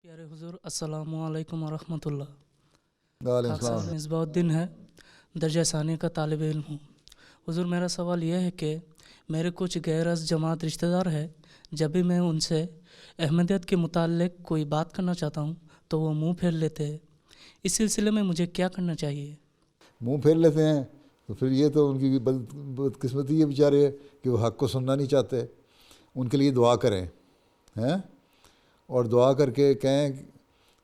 پیارے حضور السلام علیکم ورحمۃ اللہ۔ وعلیکم خاک صاحب السلام۔ مصباح الدین ہے، درجہ ثانی کا طالب علم ہوں۔ حضور میرا سوال یہ ہے کہ میرے کچھ غیر از جماعت رشتہ دار ہے، جب بھی میں ان سے احمدیت کے متعلق کوئی بات کرنا چاہتا ہوں تو وہ منہ پھیر لیتے ہیں۔ اس سلسلے میں مجھے کیا کرنا چاہیے؟ منہ پھیر لیتے ہیں تو پھر یہ تو ان کی بدقسمتی ہے بیچارے کہ وہ حق کو سننا نہیں چاہتے۔ ان کے لیے دعا کریں ہیں، اور دعا کر کے کہیں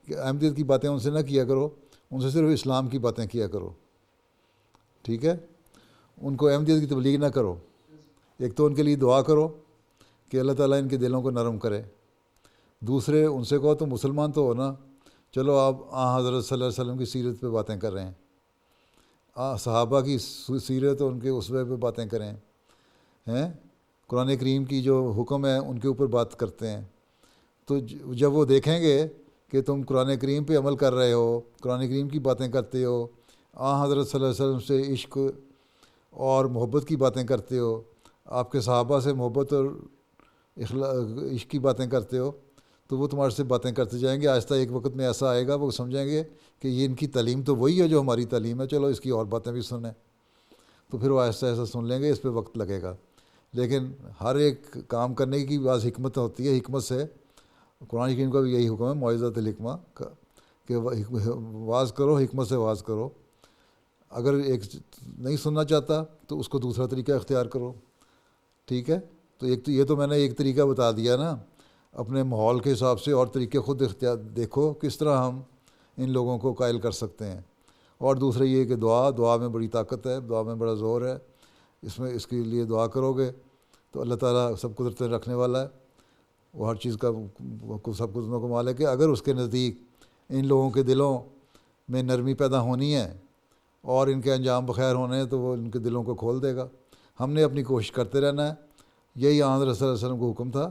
کہ احمدیت کی باتیں ان سے نہ کیا کرو، ان سے صرف اسلام کی باتیں کیا کرو، ٹھیک ہے؟ ان کو احمدیت کی تبلیغ نہ کرو۔ ایک تو ان کے لیے دعا کرو کہ اللہ تعالیٰ ان کے دلوں کو نرم کرے۔ دوسرے ان سے کہو تم مسلمان تو ہو نا، چلو آپ حضرت صلی اللہ علیہ وسلم کی سیرت پہ باتیں کر رہے ہیں، صحابہ کی سیرت اور ان کے اسوے پہ باتیں کریں ہیں، قرآن کریم کی جو حکم ہے ان کے اوپر بات کرتے ہیں۔ تو جب وہ دیکھیں گے کہ تم قرآن کریم پہ عمل کر رہے ہو، قرآن کریم کی باتیں کرتے ہو، حضرت صلی اللہ علیہ وسلم سے عشق اور محبت کی باتیں کرتے ہو، آپ کے صحابہ سے محبت اور عشق کی باتیں کرتے ہو، تو وہ تمہارے سے باتیں کرتے جائیں گے۔ آہستہ ایک وقت میں ایسا آئے گا وہ سمجھیں گے کہ یہ ان کی تعلیم تو وہی ہے جو ہماری تعلیم ہے، چلو اس کی اور باتیں بھی سنیں، تو پھر وہ آہستہ آہستہ سن لیں گے۔ اس پہ وقت لگے گا، لیکن ہر ایک کام کرنے کی بعض حکمت ہوتی ہے۔ حکمت سے قرآن کریم کا بھی یہی حکم ہے، موعظۃ الحکمہ کا، کہ واعظ کرو، حکمت سے واعظ کرو۔ اگر ایک نہیں سننا چاہتا تو اس کو دوسرا طریقہ اختیار کرو، ٹھیک ہے؟ تو ایک تو یہ تو میں نے ایک طریقہ بتا دیا نا، اپنے ماحول کے حساب سے اور طریقے خود اختیار دیکھو کس طرح ہم ان لوگوں کو قائل کر سکتے ہیں۔ اور دوسرا یہ کہ دعا میں بڑی طاقت ہے، دعا میں بڑا زور ہے، اس کے لیے دعا کرو گے تو اللہ تعالیٰ سب قدرتیں رکھنے والا ہے، وہ ہر چیز کا سب قدرتوں کو مالک ہے۔ اگر اس کے نزدیک ان لوگوں کے دلوں میں نرمی پیدا ہونی ہے اور ان کے انجام بخیر ہونے ہیں تو وہ ان کے دلوں کو کھول دے گا۔ ہم نے اپنی کوشش کرتے رہنا ہے۔ یہی حضرت صلی اللہ علیہ وسلم کو حکم تھا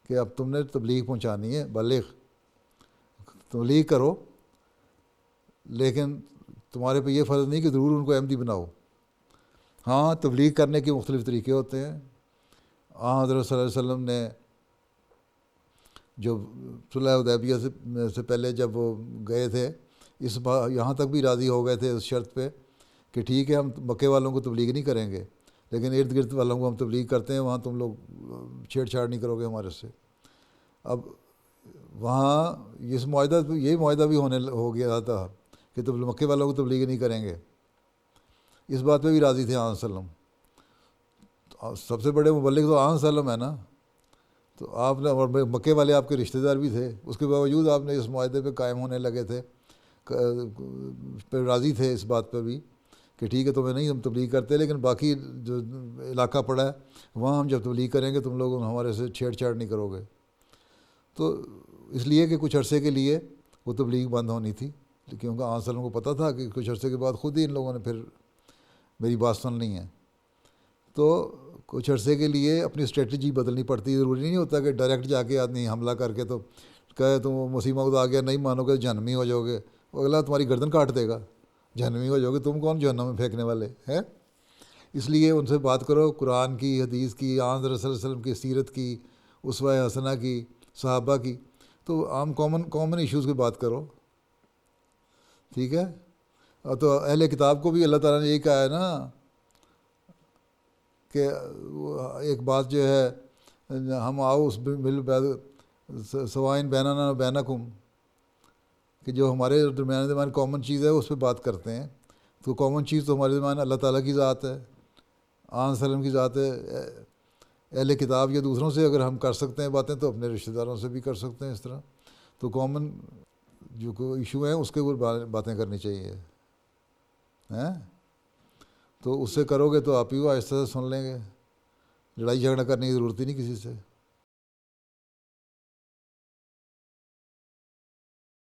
کہ اب تم نے تبلیغ پہنچانی ہے، بلغ، تبلیغ کرو، لیکن تمہارے پہ یہ فرض نہیں کہ ضرور ان کو احمدی بناؤ۔ ہاں، تبلیغ کرنے کے مختلف طریقے ہوتے ہیں۔ حضرت صلی اللہ علیہ وسلم نے جو صلح حدیبیہ سے پہلے جب وہ گئے تھے، اس بار یہاں تک بھی راضی ہو گئے تھے اس شرط پہ کہ ٹھیک ہے ہم مکے والوں کو تبلیغ نہیں کریں گے، لیکن ارد گرد والوں کو ہم تبلیغ کرتے ہیں، وہاں تم لوگ چھیڑ چھاڑ نہیں کرو گے ہمارے سے۔ اب وہاں یہی معاہدہ بھی ہو گیا تھا کہ مکے والوں کو تبلیغ نہیں کریں گے۔ اس بات پہ بھی راضی تھے آن وسلم۔ سب سے بڑے مبلغ تو آن وسلم ہے نا، تو آپ نے، اور مکے والے آپ کے رشتہ دار بھی تھے، اس کے باوجود آپ نے اس معاہدے پہ قائم ہونے لگے تھے، پہ راضی تھے اس بات پہ بھی کہ ٹھیک ہے تمہیں نہیں ہم تبلیغ کرتے، لیکن باقی جو علاقہ پڑا ہے وہاں ہم جب تبلیغ کریں گے تم لوگ ہمارے سے چھیڑ چھاڑ نہیں کرو گے۔ تو اس لیے کہ کچھ عرصے کے لیے وہ تبلیغ بند ہونی تھی، کیونکہ آن وسلم کو پتہ تھا کہ کچھ عرصے کے بعد خود ہی ان لوگوں نے پھر میری بات سننی ہے۔ تو کچھ عرصے کے لیے اپنی اسٹریٹجی بدلنی پڑتی ہے۔ ضروری نہیں ہوتا کہ ڈائریکٹ جا کے آدمی حملہ کر کے تو کہے تم مسیح موعود آ گیا نہیں مانو گے جہنمی ہو جاؤ گے، اگلا تمہاری گردن کاٹ دے گا، جہنمی ہو جاؤ گے، تم کون جہنم میں پھینکنے والے ہیں؟ اس لیے ان سے بات کرو قرآن کی، حدیث کی، حضرت صلی اللہ علیہ وسلم کی سیرت کی، اسوہ حسنہ کی، صحابہ کی، تو عام کامن ایشوز کی بات کرو، ٹھیک ہے؟ اور تو اہل کتاب کو بھی اللہ تعالیٰ نے یہی کہا ہے نا کہ ایک بات جو ہے ہم آؤ اس سوائن بیننا بینکم، کہ جو ہمارے درمیان کامن چیز ہے اس پہ بات کرتے ہیں۔ تو کامن چیز تو ہمارے درمیان اللہ تعالیٰ کی ذات ہے، آن سلم کی ذات ہے۔ اہل کتاب یا دوسروں سے اگر ہم کر سکتے ہیں باتیں تو اپنے رشتہ داروں سے بھی کر سکتے ہیں اس طرح۔ تو کامن جو کوئی ایشو ہیں اس کے اوپر باتیں کرنی چاہیے ہیں، تو اس سے کرو گے تو آپ ہی وہ آہستہ سے سن لیں گے، لڑائی جھگڑا کرنے کی ضرورت ہی نہیں کسی سے۔